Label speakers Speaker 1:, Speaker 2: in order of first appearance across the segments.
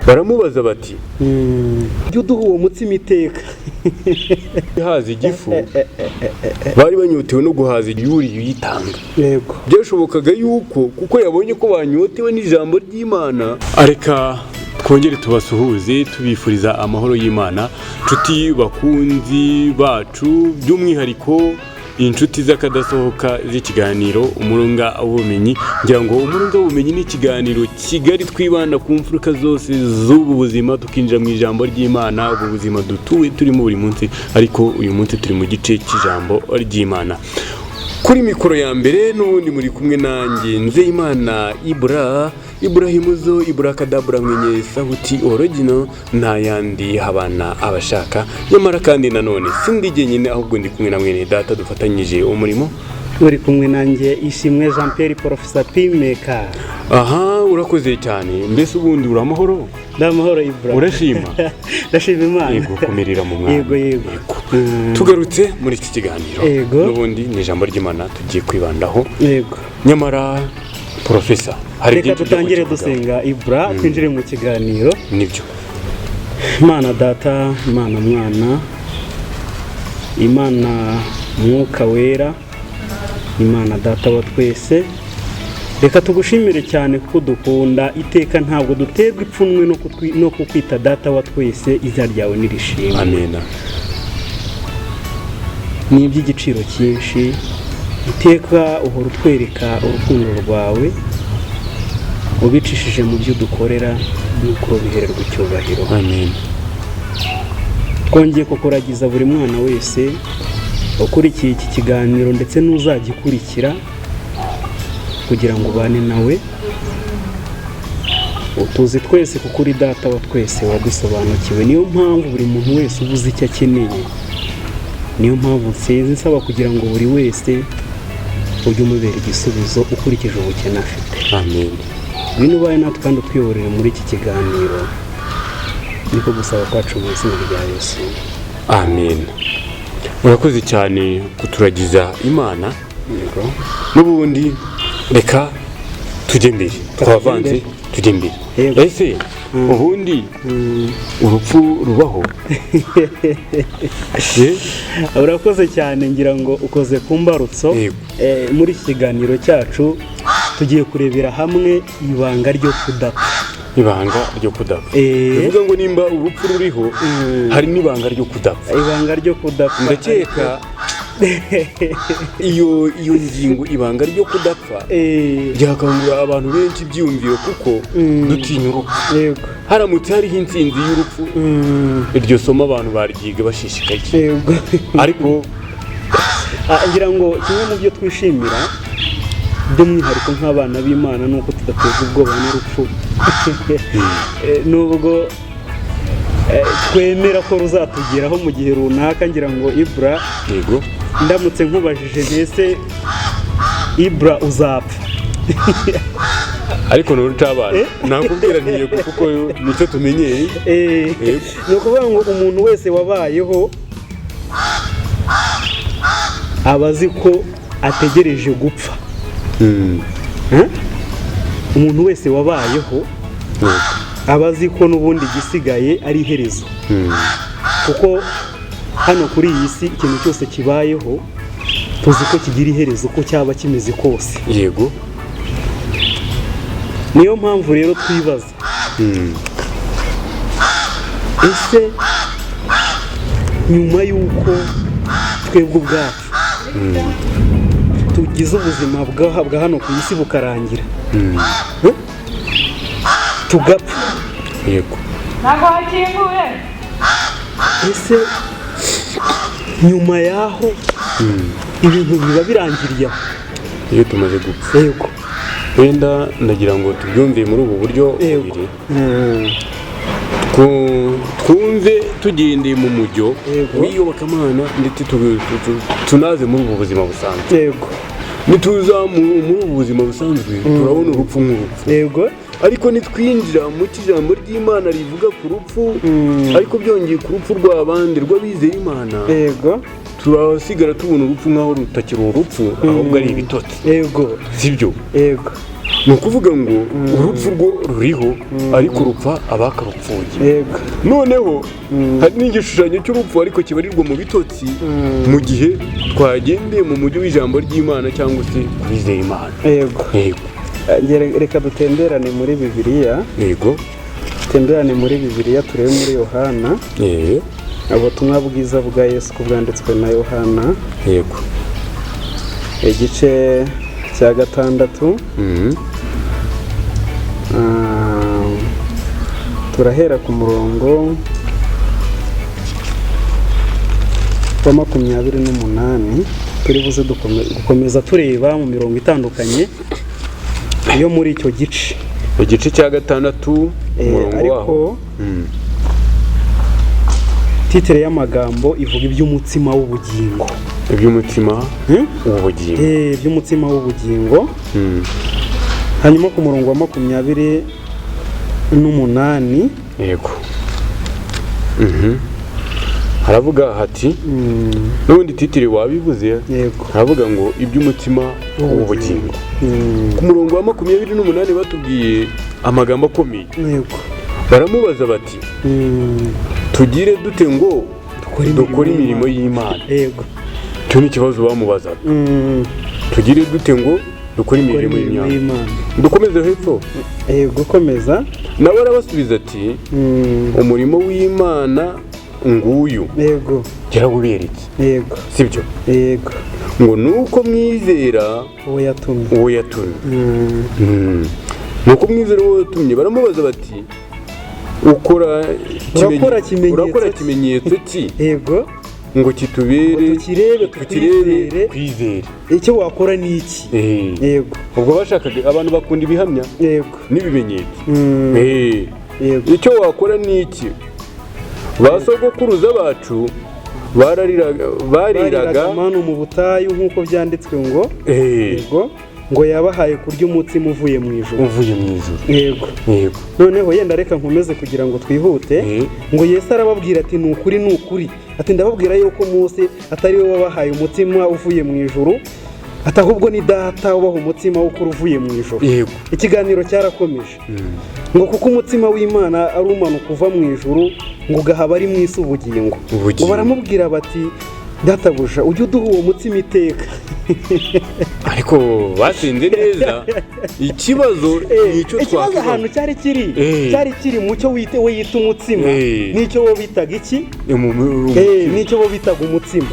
Speaker 1: baramubaza bati
Speaker 2: jya uduha uwo mutsima iteka
Speaker 1: haza igifu bari banyotewe no guhaza yuriye uyitanga.
Speaker 2: yego
Speaker 1: byashobokaga yuko kuko yabonye ko banyotewe n'ijambo ry'Imana areka twongere tubasuhuze tubifuriza amahoro y'Imana nshuti bakunzi bacu by'umwihariko inshuti z'akadasohoka z'ikiganiro umurunga w'ubumenyi. ngira ngo umurunga w'ubumenyi ni ikiganiro kigari twibanda ku mfuruka zose z'ubu buzima tukinjira mu ijambo ry'Imana, ubu buzima dutuwe turimo buri munsi, ariko uyu munsi turi mu gice cy'ijambo ry'Imana. Kuri mikoro ya mbere n'ubundi muri kumwe nanjye Nzeyimana Ibrahimuzo Ibrakadabra mwenye sauti original nta yandi habana abashaka. Nyamara kandi nanone sindi jyenyine ahubwo ndi kumwe na mwene data dufatanyije umurimo.
Speaker 2: uri kumwe nanjye Ishimwe Jean Pierre Professor Pimeka.
Speaker 1: Aha, urakoze cyane. Mbese ubundi uramahoro?
Speaker 2: Ndamahoro Ibra.
Speaker 1: Urashima?
Speaker 2: Ndashima Imana.
Speaker 1: Yego, kumirira mu mwana.
Speaker 2: Yego.
Speaker 1: Tugarutse muri iki kiganiro. N'ubundi ni ijambo ry'Imana tugiye kwibandaho.
Speaker 2: Yego.
Speaker 1: Nyamara Professor,
Speaker 2: reka tutangire dusenga Ibra twinjire mu kiganiro.
Speaker 1: Nibyo.
Speaker 2: Imana Data, Imana Mwana, Imana Mwuka Wera, Imana Data wa twese, reka tugushimire cyane kuko dukunda iteka, ntabwo duterwa ipfunwe no kukwita Data wa twese. Izina ryawe nirishimwe.
Speaker 1: Amen.
Speaker 2: Ni iby'igiciro cyinshi, iteka uhora utwereka urukundo rwawe ubicishije mu byo dukorera, nuko bihererwa icyubahiro.
Speaker 1: Amen.
Speaker 2: Twongeye kukuragiza buri mwana wese ukurikiye iki kiganiro ndetse n'uzagikurikira, kugira ngo ubane nawe utuzi twese kuko uri Data wa twese wadusobanukiwe. Niyo mpamvu buri muntu wese ubuze icyo akeneye, niyo mpamvu nsenze nsaba kugira ngo buri wese ujye umubera igisubizo ukurikije ubukene afite.
Speaker 1: Amen.
Speaker 2: Ngwino ubaye natwe kandi utwiyoborere muri iki kiganiro, niko gusaba kwacu mu izina rya Yesu.
Speaker 1: Amen. Urakoze cyane kuturagiza Imana.
Speaker 2: Yego.
Speaker 1: N'ubundi reka tujye mbere, twavanze tujye mbere. Ese ubundi urupfu rubaho?
Speaker 2: Urakoze cyane, ngira ngo ukoze ku mbarutso. Muri iki kiganiro cyacu tugiye kurebera hamwe ibanga ryo kudapfa.
Speaker 1: Ibanga ryo kudapfa. Bivuga ngo nimba urupfu ruriho, hari n'ibanga ryo kudapfa.
Speaker 2: Ibanga ryo kudapfa.
Speaker 1: Ndakeka iyo ngingo ibanga ryo kudapfa byakangurira abantu benshi byumviro kuko dutinya urupfu.
Speaker 2: Yego.
Speaker 1: Haramutse hariho intsinzi y'urupfu, iryo somo abantu baryiga bashishikaye.
Speaker 2: Yego.
Speaker 1: Ariko
Speaker 2: ngira ngo kimwe mu byo twishimira by'umwihariko nk'abana b'Imana nuko tudateza ubwoba n'urupfu. Nubwo twemera ko ruzatugeraho mu gihe runaka. Ngira ngo Ibra,
Speaker 1: yego,
Speaker 2: ndamutse nkubajije mbese Ibra uzapfa,
Speaker 1: ariko n'urutabana nakubwira ntiyego kuko nicyo tumenyeye.
Speaker 2: ni ukuvuga ngo umuntu wese wabayeho aba azi ko ategereje gupfa. Umuntu wese wabayeho aba azi ko n'ubundi igisigaye ari iherezo. Kuko hano kuri iyi si ikintu cyose kibayeho tuzi ko kigira iherezo uko cyaba kimeze kose.
Speaker 1: Yego.
Speaker 2: Niyo mpamvu rero twibaza, ese nyuma y'uko twebwe ubwacu tugize ubuzima bwa hano ku isi bukarangira, tugapfa.
Speaker 1: Yego.
Speaker 3: Ntabwo hakinguye.
Speaker 2: Ese nyuma yaho ibintu biba birangiriye
Speaker 1: iyo tumaze gupfa?
Speaker 2: Yego.
Speaker 1: Wenda ndagira ngo tubyumve muri ubu buryo bubiri. Twumve tugendeye mu mujyo w'iyobokamana ndetse tunaze muri ubu buzima busanzwe.
Speaker 2: Yego.
Speaker 1: Nituza muri ubu buzima busanzwe turabona urupfu nk'urupfu.
Speaker 2: Yego.
Speaker 1: Ariko nitwinjira mu kijambo ry'Imana rivuga ku rupfu, ariko byongeye ku rupfu rw'abandi rw'abizeye Imana.
Speaker 2: Yego.
Speaker 1: Turasigara tubona urupfu nk'aho rutakiri urupfu, ahubwo ari ibitotsi.
Speaker 2: Yego.
Speaker 1: Sibyo?
Speaker 2: Yego.
Speaker 1: ni ukuvuga ngo urupfu rwo ruriho ariko rupfa abakarupfuye.
Speaker 2: yego
Speaker 1: noneho hari n'igishushanyo cy'urupfu ariko kibarirwa mu bitotsi mu gihe twagendeye mu mujyi w'ijambo ry'Imana cyangwa se twizeye Imana.
Speaker 2: yego
Speaker 1: Yego.
Speaker 2: reka dutemberane muri Bibiliya.
Speaker 1: Yego.
Speaker 2: Dutemberane muri Bibiliya turebe muri Yohana. Ubutumwa bwiza bwa Yesu ko bwanditswe na Yohana.
Speaker 1: Yego.
Speaker 2: Igice cya 6. Turahera ku murongo wa 28 turi buze gukomeza tureba mu mirongo itandukanye yo muri icyo gice.
Speaker 1: Igice cya 6 umurongo
Speaker 2: ariko titire y'amagambo ivuga iby'umutsima w'ubugingo.
Speaker 1: Iby'umutsima w'ubugingo.
Speaker 2: Iby'umutsima w'ubugingo. Hanyuma ku murongo wa 28.
Speaker 1: Yego. Haravuga hati n'ubundi titire wabivuze.
Speaker 2: Yego.
Speaker 1: Haravuga ngo iby'umutima w'ubugingo. Ku murongo wa 28 batubwiye amagambo akomeye.
Speaker 2: Yego.
Speaker 1: Baramubaza bati tugire dute ngo dukore imirimo y'Imana.
Speaker 2: Yego.
Speaker 1: Cyo ni ikibazo bamubazaga. Tugire dute ngo dukore imirimo y'Imana. Dukomeze hepfo.
Speaker 2: Yego, komeza.
Speaker 1: Nawe arabasubiza ati umurimo w'Imana nguyu.
Speaker 2: Yego.
Speaker 1: Yarabuberetse.
Speaker 2: Yego.
Speaker 1: Sibyo?
Speaker 2: Yego.
Speaker 1: Ngo nuko mwizera
Speaker 2: uwo yatumye.
Speaker 1: Nuko mwizera uwo yatumye. Baramubaza bati urakora ikimenyetso ki?
Speaker 2: Yego.
Speaker 1: Ngo kitubere
Speaker 2: tukirebe
Speaker 1: kwizera.
Speaker 2: Icyo wakora ni iki? Yego.
Speaker 1: Ubwo bashakaga abantu bakunda ibihamya.
Speaker 2: Yego.
Speaker 1: N'ibimenyetso.
Speaker 2: Yego.
Speaker 1: Icyo wakora ni iki? Basogokuruza bacu bariraga
Speaker 2: amanu mu butayu nk'uko byanditswe ngo. Yego. Ngo yabahaye kurya umutsima uvuye mu ijuru. Yego.
Speaker 1: Yego.
Speaker 2: Noneho yenda reka nkomeze kugira ngo twihute. Ngo Yesu arababwira ati ni ukuri. Ati ndababwira yuko Mose atari we wabahaye umutsima uvuye mu ijuru, ati ahubwo ni Data ubaha umutsima w'ukuri uvuye mu ijuru.
Speaker 1: Yego.
Speaker 2: Ikiganiro cyarakomeje. Ngo kuko umutsima w'Imana ari umanuka uva mu ijuru ngo ugahaba ari mu isi ubugingo. Ngo baramubwira bati databuja ujye uduha uwo mutsima iteka.
Speaker 1: Ariko basenze neza. Ikibazo nicyo
Speaker 2: ikibazo ahantu cyari kiri mu cyo we yita umutsima. Nicyo wo bitaga iki? Nicyo wo bitaga umutsima.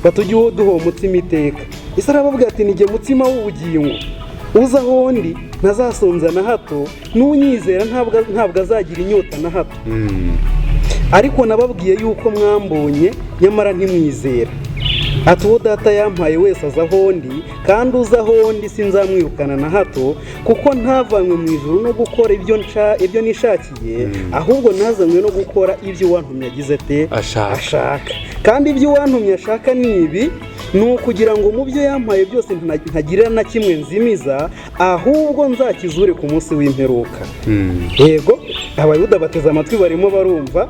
Speaker 2: Batujye uduha uwo mutsima iteka. Isa arababwira ati nige mutsima w'ubugingo. Uza aho ndi ntazasonza na hato, n'unyizera ntabwo azagira inyota na hato. Ariko nababwiye yuko mwambonye nyamara ntimwizera. Ati uwo Data yampaye wese aza aho ndi, kandi uza aho ndi sinzamwirukana na hato, kuko ntavanywe mu ijuru no gukora ibyo nishakiye, ahubwo nazanywe no gukora ibyo uwantumye agize ate ashaka. Kandi ibyo uwantumye ashaka ni ibi, ni ukugira ngo mu byo yampaye byose ntagirira na kimwe nzimiza, ahubwo nzakizure ku munsi w'imperuka. Yego. Abayuda bateze amatwi barimo barumva,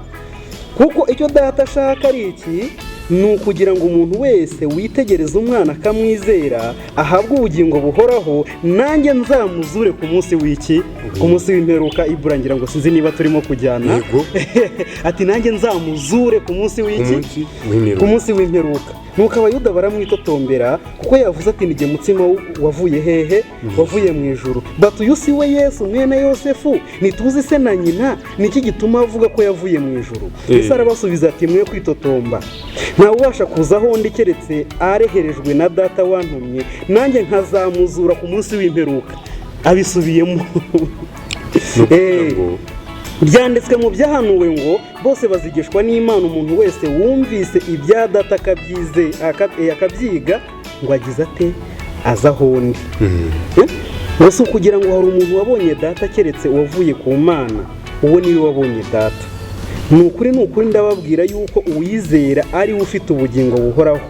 Speaker 2: kuko icyo Data ashaka ari iki? Ni ukugira ngo umuntu wese witegereza umwana akamwizera ahabwe ubugingo buhoraho, nanjye nzamuzure ku munsi w'iki? Ku munsi w'imperuka. Iburangira ngo sinzi niba turimo kujyana.
Speaker 1: Yego.
Speaker 2: Ati nanjye nzamuzure ku munsi w'iki? Ku munsi w'imperuka. Nuko abayuda baramwitotombera kuko yavuze ati nige mutsima wavuye hehe? Wavuye mu ijuru. Batuyu si we Yesu mwene Yosefu? Nituzi se na nyina? Niki gituma avuga ko yavuye mu ijuru? Yesu arabasubiza ati mwe kwitotomba. Nta ubasha kuza aho ndi keretse areherejwe na Data wantumye, nanjye nkazamuzura ku munsi w'imperuka. Abisubiyemo. Byanditswe mu byahanuwe ngo bose bazigishwa n'Imana, umuntu wese wumvise ibya Data akabyiga ngo agize ate? Aza aho ndi. Gusa kugira ngo hari umuntu wabonye Data keretse uwavuye ku Mana, uwo niwe wabonye Data. Ni ukuri ndababwira yuko uwizera ari we ufite ubugingo buhoraho.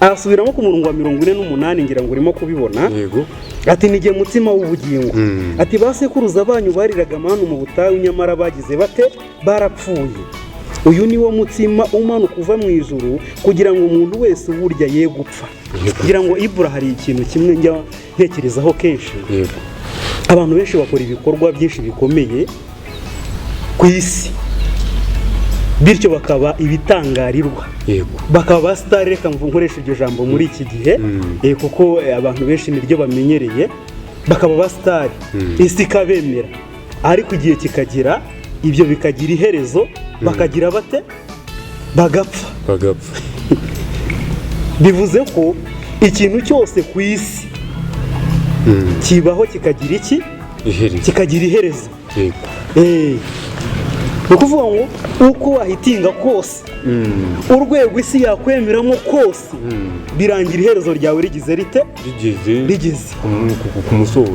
Speaker 2: Asubiramo ku murongo wa 48 ngira ngo urimo kubibona.
Speaker 1: Yego.
Speaker 2: Ati nige mutsima w'ubugingo. Ati basekuruza banyu bariraga amanu mu butayu nyamara bagize bate? Barapfuye. uyu ni wo mutsima umanuka uva mu ijuru kugira ngo umuntu wese uwurya ye gupfa. kugira ngo ibura hari ikintu kimwe njya ntekerezaho kenshi. Abantu benshi bakora ibikorwa byinshi bikomeye ku isi, bityo bakaba ibitangarirwa, bakaba ba star. Reka nkoresha iryo jambo muri iki gihe kuko abantu benshi niryo bamenyereye, bakaba ba star, isi ikabemera, ariko igihe kikagira ibyo bikagira iherezo, bakagira bate, bagapfa. Bivuze ko ikintu cyose ku isi kibaho kikagira iki, kikagira iherezo. Ni ukuvuga ngo uko wahitinga kose, urwego isi yakwemeramo kose, birangira iherezo ryawe rigize rite, rigeze
Speaker 1: ku musozo.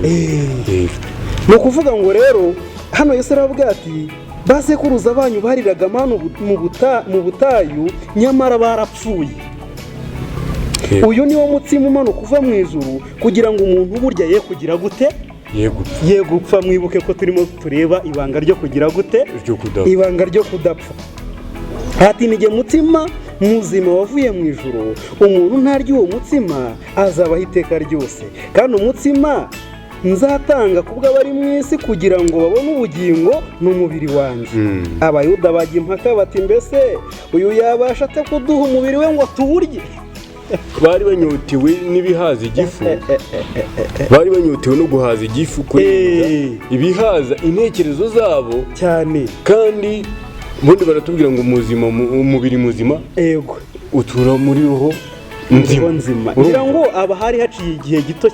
Speaker 2: Ni ukuvuga ngo rero hano Yesu aravuga ati basekuruza banyu bariraga manu mu butayu nyamara barapfuye. Uyu ni wo mutsima umanuka uva mu ijuru kugira ngo umuntu burya ye kugira gute, ye gupfa. Mwibuke ko turimo tureba ibanga ryo kugira gute, ibanga ryo kudapfa. Ati nige mutsima muzima wavuye mu ijuru, umuntu ntarya uwo mutsima azabaho iteka ryose, kandi umutsima nzatanga kubwo abari mu isi kugira ngo babone ubugingo n'umubiri wanjye. Abayuda bajya impaka bati mbese uyu yabasha ate kuduha umubiri we ngo tuwurye?
Speaker 1: Bari banyotewe n'ibihaza igifu, bari banyotewe no guhaza igifu, ibihaza intekerezo zabo cyane. Kandi ubundi baratubwira ngo umubiri muzima utura muri roho nzima. Kugira ngo aba hari haciye igihe gito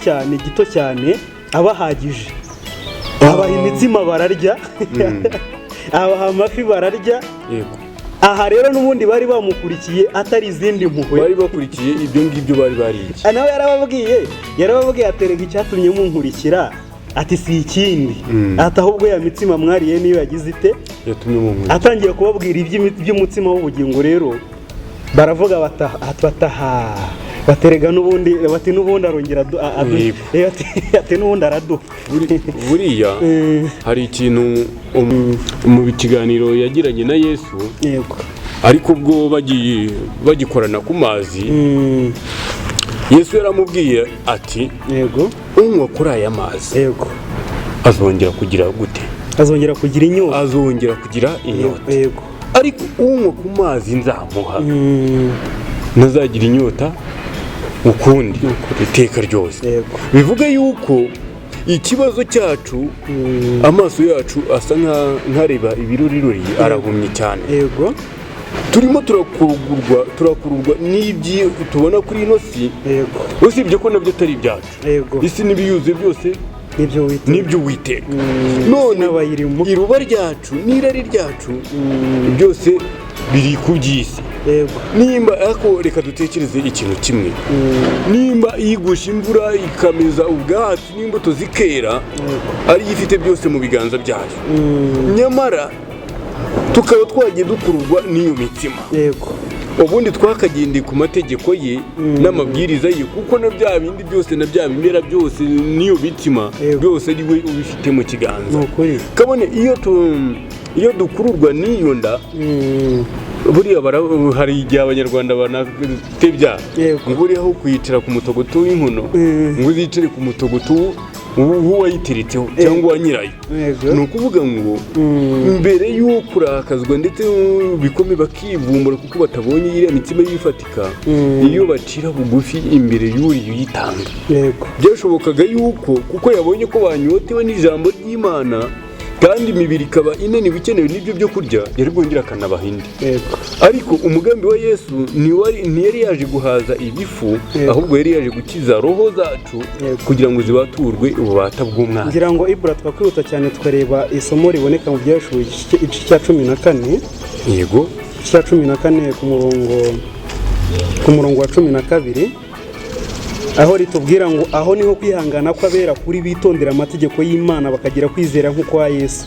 Speaker 1: cyane abahagije, abaha imitsima bararya, abaha amafi bararya. Aha rero n'ubundi bari bamukurikiye atari izindi mpuhwe, bari bakurikiye ibyo ngibyo bari bariye. Nawe yarababwiye aterega icyatumye munkurikira, ati si ikindi, ati ahubwo ya mitsima mwariye niyo yagize ite, yatumye munkurikira. Atangiye kubabwira iby'umutsima w'ubugingo. Rero baravuga bataha, baterega n'ubundi, bati n'ubundi arongera ati n'ubundi araduha. Buriya hari ikintu mu kiganiro yagiranye na Yesu, ariko ubwo bagikorana ku mazi, Yesu yaramubwiye ati unywa kuri aya mazi azongera kugira gute, azongera kugira inyota, ariko unywa ku mazi nzamuha ntazagira inyota ukundi iteka ryose. Bivuga yuko ikibazo cyacu, amaso yacu asa nkareba ibiruriruri, arahumye cyane. Turimo turakururwa n'ibyo tubona kuri ino si, usibye ko nabyo atari ibyacu. Isi n'ibiyuzuye byose nibyo Uwiteka. None iruba ryacu n'irari ryacu byose biri ku by'isi. Nimba ariko reka dutekereze ikintu kimwe, nimba yigusha imvura ikameza ubwatsi n'imbuto zikera, ari ifite byose mu biganza byayo, nyamara tukaba twagiye dukururwa n'iyo mitsima. Ubundi twakagendeye ku mategeko ye n'amabwiriza ye, kuko na bya bindi byose na bya bimera byose n'iyo mitsima byose ari we ubifite mu kiganza. Kabone iyo dukururwa n'iyo nda, buriya hari igihe abanyarwanda banatebya ngo uriho kwicara ku mutogoto w'inkono, ngo uzicare ku mutogoto w'uwayiteretseho cyangwa uwa nyirayo. Ni ukuvuga ngo mbere y'uko kurakazwa ndetse bikome bakivumbura kuko batabonye iriya mitsima yifatika, iyo bacira bugufi imbere y'uriya uyitanga, byashobokaga yuko kuko yabonye ko banyotewe n'ijambo ry'Imana, kandi imibiri ikaba inaniwe ikenewe n'ibyo byo kurya, yari bwongera akanabaha indi. Ariko umugambi wa Yesu ntiyari yaje guhaza ibifu, ahubwo yari yaje gukiza roho zacu kugira ngo zibaturwe ububata bw'umwana. Ngira ngo Ibura twakwihuta cyane tukareba isomo riboneka mu Byahishuriwe igice cya 14. Cya 14 ku murongo wa 12, aho ritubwira ngo aho niho kwihangana kw'abera kuri bitondera amategeko y'Imana bakagira kwizera nk'uko wa Yesu.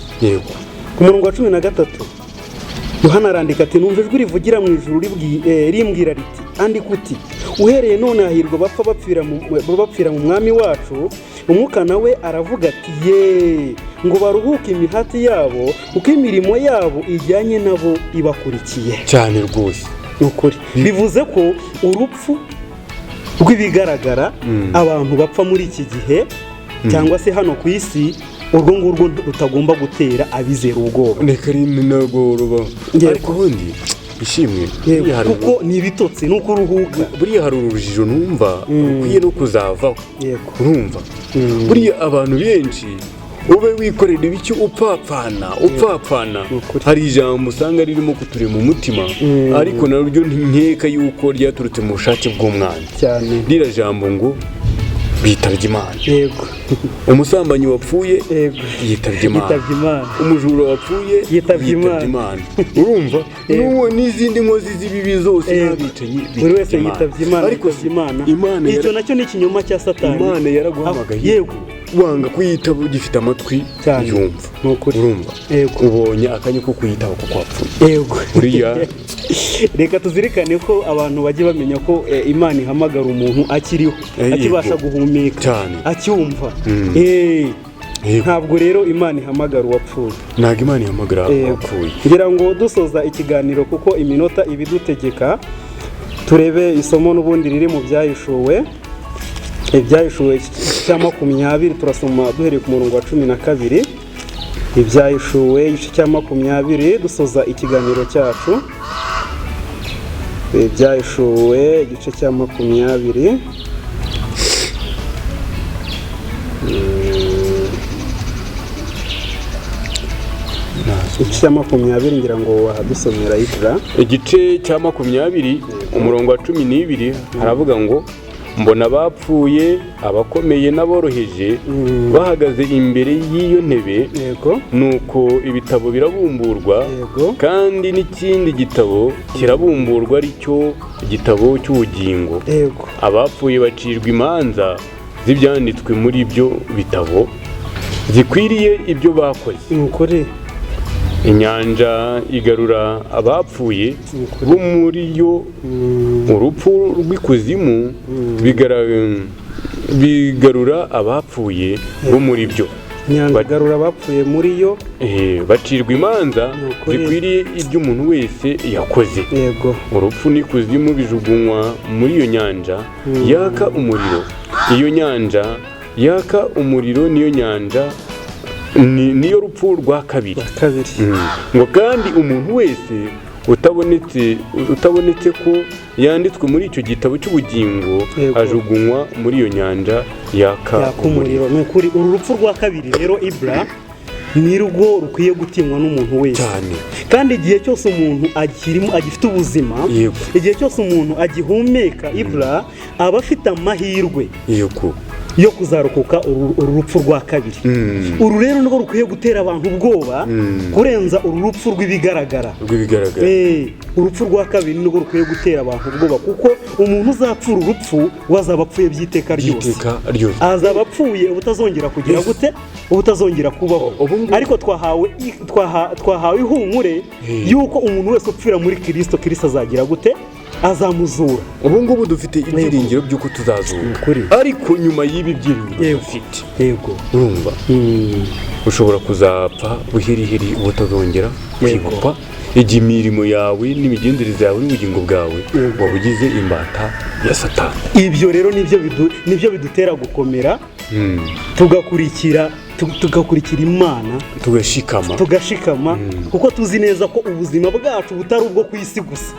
Speaker 1: Ku murongo wa 13 Yohana arandika ati numva ijwi rivugira mu ijuru rimbwira riti andika uti uhereye none hahirwa bapfa bapfira mu mwami wacu, umwuka nawe aravuga ati ye
Speaker 2: ngo baruhuke imihati yabo kuko imirimo yabo ijyanye nabo ibakurikiye
Speaker 1: cyane rwose.
Speaker 2: ni ukuri bivuze ko urupfu rw'ibigaragara abantu bapfa muri iki gihe cyangwa se hano ku isi urwo ngurwo rutagomba gutera abizera ubwoba.
Speaker 1: reka rinagoroba ariko ubundi ishimwe
Speaker 2: kuko ni ibitotsi ni uko uruhuka.
Speaker 1: buriya hari urujijo numva rukwiye no kuzavaho.
Speaker 2: Yego.
Speaker 1: urumva buriya abantu benshi ube wikorera ibiki upfapfana hari ijambo usanga ririmo kuturema umutima ariko naryo nkeka yuko ryaturutse mu bushake bw'umwana
Speaker 2: cyane.
Speaker 1: rira jambo ngo bitabye Imana.
Speaker 2: Yego.
Speaker 1: umusambanyi wapfuye yitabye Imana. umujura wapfuye yitabye Imana. urumva n'uwo n'izindi nkozi z'ibibi zose n'abicanyi
Speaker 2: buri wese yitabye Imana. Ariko Imana icyo nacyo ni ikinyoma cya Satani.
Speaker 1: Imana yaraguhamagaye.
Speaker 2: Yego.
Speaker 1: wanga kuyitaba ugifite amatwi yumva. urumva ubonye akanya ko kuyitaba kuko wapfuye.
Speaker 2: Yego.
Speaker 1: uriya
Speaker 2: reka tuzirikane ko abantu bajye bamenya ko Imana ihamagara umuntu akiriho akibasha guhumeka acyumva. ntabwo rero Imana ihamagara uwapfuye.
Speaker 1: ntabwo Imana ihamagara uwapfuye.
Speaker 2: ngira ngo dusoza ikiganiro kuko iminota ibidutegeka turebe isomo n'ubundi riri mu byahishuwe. ibyahishuwe cya 20 turasoma duhereye ku murongo wa 12. ibyahishuwe igice cya 20 dusoza ikiganiro cyacu. ibyahishuwe igice cya 20 igice cya 20 ngira ngo wahadusomera Ibra.
Speaker 1: igice cya 20 umurongo wa 12 haravuga ngo mbona abapfuye abakomeye n'aboroheje bahagaze imbere y'iyo ntebe. nuko ibitabo birabumburwa kandi n'ikindi gitabo kirabumburwa aricyo igitabo cy'ubugingo. abapfuye bacirwa imanza z'ibyanditswe muri ibyo bitabo zikwiriye ibyo bakoze. inyanja igarura abapfuye bo muri yo, urupfu rw'ikuzimu bigarura abapfuye bo muri byo.
Speaker 2: igarura abapfuye muri yo
Speaker 1: bacirwa imanza zikwiriye ibyo umuntu wese yakoze. urupfu n'ikuzimu bijugunywa muri iyo nyanja yaka umuriro. iyo nyanja yaka umuriro niyo nyanja niyo rupfu rwa kabiri. ngo kandi umuntu wese utabonetse ko yanditswe muri icyo gitabo cy'ubugingo ajugunywa muri iyo nyanja yaka umuriro.
Speaker 2: ni ukuri uru rupfu rwa kabiri rero Ibra ni rwo rukwiye gutinywa n'umuntu wese
Speaker 1: cyane.
Speaker 2: kandi igihe cyose umuntu agifite ubuzima, igihe cyose umuntu agihumeka Ibra aba afite amahirwe yo kuzarokoka uru rupfu rwa kabiri. uru rero nirwo rukwiye gutera abantu ubwoba kurenza uru rupfu rw'ibigaragara. urupfu rwa kabiri nirwo rukwiye gutera abantu ubwoba kuko umuntu uzapfura urupfu wazaba apfuye by'iteka ryose. azaba apfuye ubutazongera kugira gute, ubutazongera kubaho. ariko twahawe ihumure yuko umuntu wese upfira muri Kristo azagira gute, azamuzura.
Speaker 1: ubu ngubu dufite ibyiringiro by'uko tuzazura. ariko nyuma y'ibi byiringiro dufite urumva ushobora kuzapfa buhirihiri ubutazongera kwibuka igihe imirimo yawe n'imigenzereze yawe n'ubugingo bwawe wabugize imbata ya Satani.
Speaker 2: ibyo rero nibyo bidutera gukomera tugakurikira Imana tugashikama kuko tuzi neza ko ubuzima bwacu butari ubwo ku isi gusa.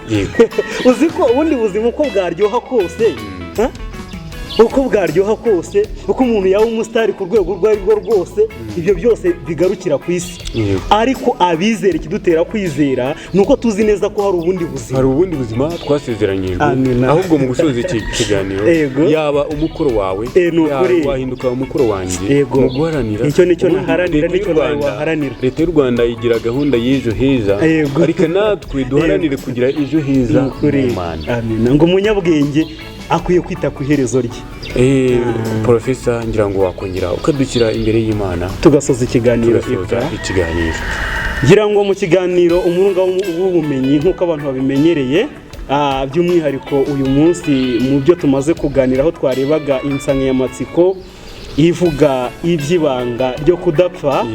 Speaker 2: uzi ko ubundi buzima uko bwaryoha kose uko umuntu yaba umusitari ku rwego urwo ari rwo rwose, ibyo byose bigarukira ku isi. ariko abizera ikidutera kwizera ni uko tuzi neza ko hari ubundi buzima
Speaker 1: twasezeranyijwe. ahubwo mu gusoza iki kiganiro yaba umukoro wawe wahinduka umukoro wanjye mu guharanira
Speaker 2: icyo nicyo naharanira, nicyo waharanira.
Speaker 1: leta y'u Rwanda igira gahunda y'ejo heza, ariko natwe duharanire kugira ejo heza mu Mana.
Speaker 2: ngo umunyabwenge akwiye kwita ku iherezo rye.
Speaker 1: Profesa ngira ngo wakongera ukadukira imbere y'Imana
Speaker 2: tugasoza ikiganiro. ngira ngo mu kiganiro umurunga w'ubumenyi nk'uko abantu babimenyereye, by'umwihariko uyu munsi mu byo tumaze kuganiraho twarebaga insanganyamatsiko ivuga iby'ibanga ryo kudapfa.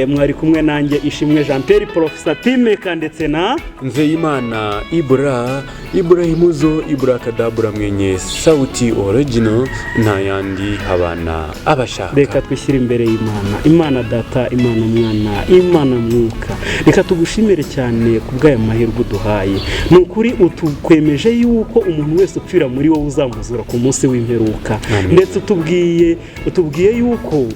Speaker 2: Mwari kumwe nanjye Ishimwe Jean Pierre, Professor Pimeka ndetse na
Speaker 1: Nzeyimana Ibrahimuzo Ibrakadabura mwenye sauti original nta yandi habana abashaka.
Speaker 2: Reka twishyire imbere y'Imana, Imana Data, Imana Mwana, Imana Mwuka. Reka tugushimire cyane ku bw'aya mahirwe uduhaye. Ni ukuri utukwemeje yuko umuntu wese upfira muri wowe uzamuzura ku munsi w'imperuka. Ndetse utubwiye yuko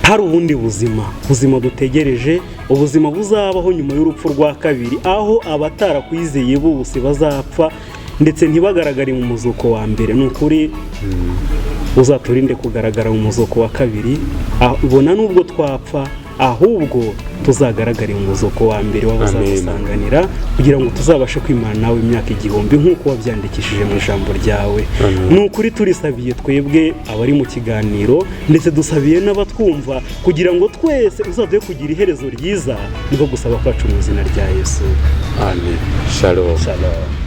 Speaker 2: hari ubundi buzima dutegereje, ubuzima buzabaho nyuma y'urupfu rwa kabiri, aho abatarakwizeye bose bazapfa ndetse ntibagaragare mu muzuko wa mbere. Ni ukuri uzaturinde kugaragara mu muzuko wa kabiri, ubona nubwo twapfa ahubwo tuzagaragare mu muzuko wa mbere w'abazagusanganira, kugira ngo tuzabashe kwimana nawe imyaka 1000 nk'uko wabyandikishije mu ijambo ryawe. Ni ukuri turisabiye twebwe abari mu kiganiro, ndetse dusabiye n'abatwumva kugira ngo twese uzaduhe kugira iherezo ryiza, niko gusaba kwacu mu izina rya Yesu.
Speaker 1: Amen. Shalom.
Speaker 2: Shalom.